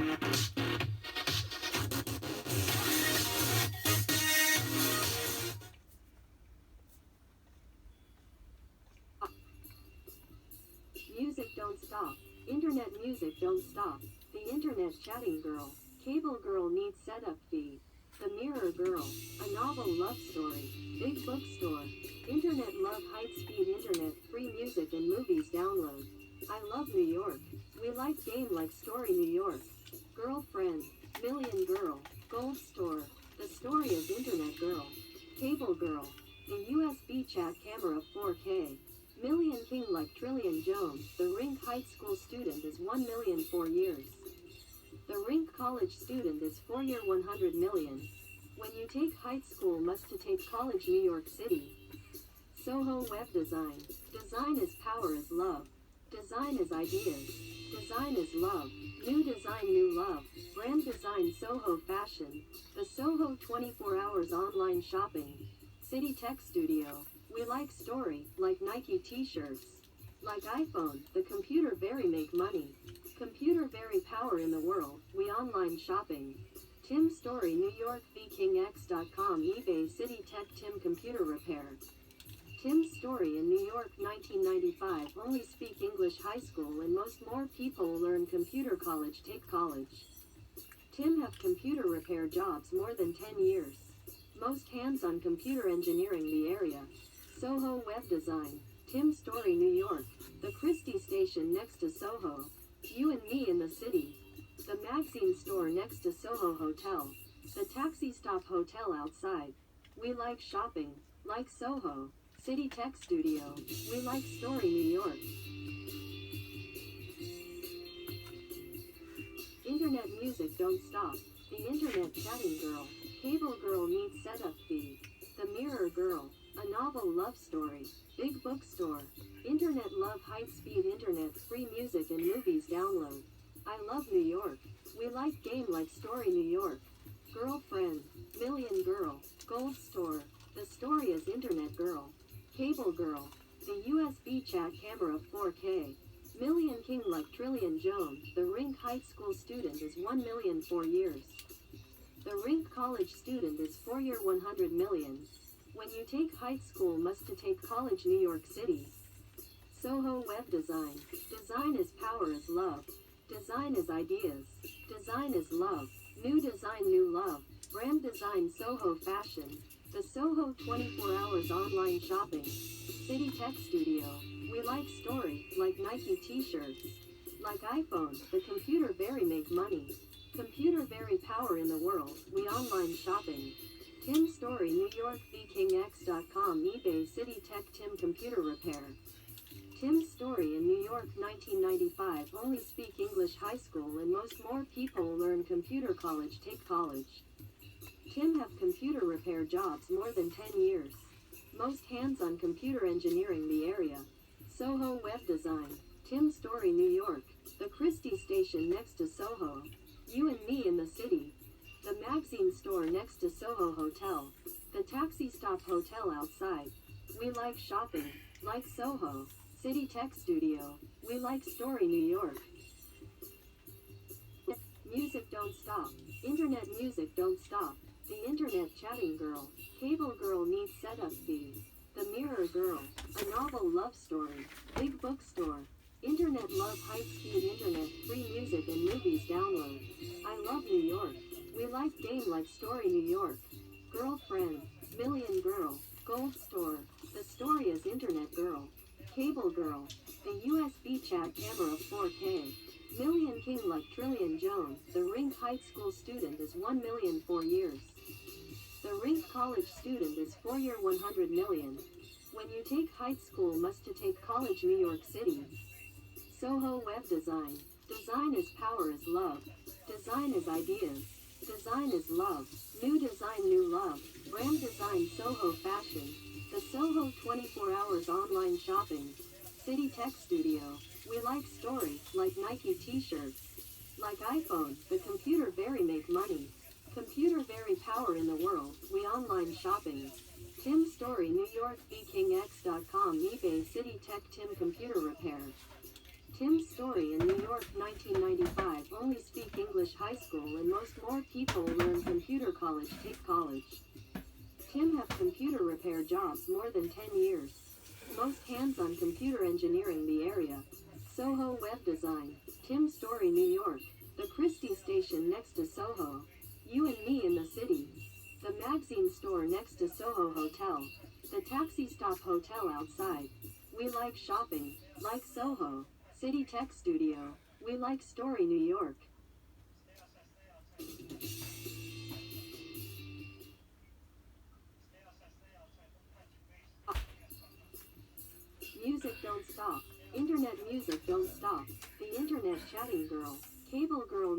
Music don't stop. Internet music don't stop. The internet chatting girl. Cable girl needs setup fee. The mirror girl. A novel love story. Big bookstore. Internet love high-speed internet. Free music and movies download. I love New York. We like game like story New York. Girlfriend. Million girl. Gold store. The story is internet girl. Cable girl. The USB chat camera 4K. Million king like trillion Jone. The Rink high school student is 1 million 4 years. The Rink college student is 4 year 100 million. When you take high school must to take college New York City. Soho web design. Design is power is love. Design is ideas. Design is love. New design new love. Brand design Soho fashion. The Soho 24 hours online shopping. City Tech Studio. We like story, like Nike t-shirts. Like iPhone, the computer very make money. Computer very power in the world, we online shopping. Tim Story New York VKingX.com eBay City Tech Tim Computer Repair. Tim Story in New York 1995 only speak English high school and most more people learn computer college take college. Tim have computer repair jobs more than 10 years. Most hands-on computer engineering the area. Soho web design. Tim Story New York. The Chrystie station next to Soho. You and me in the city. The magazine store next to Soho Hotel. The taxi stop hotel outside. We like shopping. Like Soho. City Tech Studio. We like story New York. Internet music don't stop. The internet chatting girl. Cable girl needs setup fee. The mirror girl. A novel love story. Big bookstore. Internet love high-speed internet. Free music and movies download. I love New York. We like game like story New York. Girlfriend. Million girl. Gold store. The story is internet girl. Cable girl. The USB chat camera 4K. Million king like trillion Jone. The Rink high school student is 1 million 4 years. The Rink college student is 4 year 100 million. When you take high school must to take college New York City. Soho web design. Design is power is love. Design is ideas. Design is love. New design new love. Brand design Soho fashion. The Soho 24 hours online shopping. City Tech Studio. We like story, like Nike t-shirts. Like iPhone, the computer very make money. Computer very power in the world, we online shopping. Tim Story New York VKingX.com eBay City Tech Tim Computer Repair. Tim Story in New York 1995 only speak English high school and most more people learn computer college take college. Tim have computer repair jobs more than 10 years. Most hands-on computer engineering the area. Soho web design. Tim Story New York. The Chrystie station next to Soho. You and me in the city. The magazine store next to Soho Hotel. The taxi stop hotel outside. We like shopping. Like Soho. City Tech Studio. We like story New York. Music don't stop. Internet music don't stop. The internet chatting girl. Cable girl needs setup fee. The mirror girl. A novel love story. Big bookstore. Internet love high-speed internet. Free music and movies download. I love New York. We like game like story New York. Girlfriend. Million girl. Gold store. The story is internet girl. Cable girl. The USB chat camera 4K. Million king like trillion Jone. The Rink high school student is 1 million 4 years. The Rink college student is 4 year 100 million. When you take high school must to take college New York City. Soho web design. Design is power is love. Design is ideas. Design is love. New design new love. Brand design Soho fashion. The Soho 24 hours online shopping. City Tech Studio. We like story, like Nike t-shirts. Like iPhone, the computer very make money. Computer very power in the world, we online shopping. Tim Story New York VKingX.com eBay City Tech Tim Computer Repair. Tim Story in New York 1995 only speak English. English high school and most more people learn computer college take college. Tim have computer repair jobs more than 10 years. Most hands-on computer engineering the area. Soho web design. Tim Story New York. The Chrystie station next to Soho. You and me in the city. The magazine store next to Soho Hotel. The taxi stop hotel outside. We like shopping. Like Soho. City Tech Studio. We like Story New York. Music don't stop. Internet music don't stop. The internet chatting girl.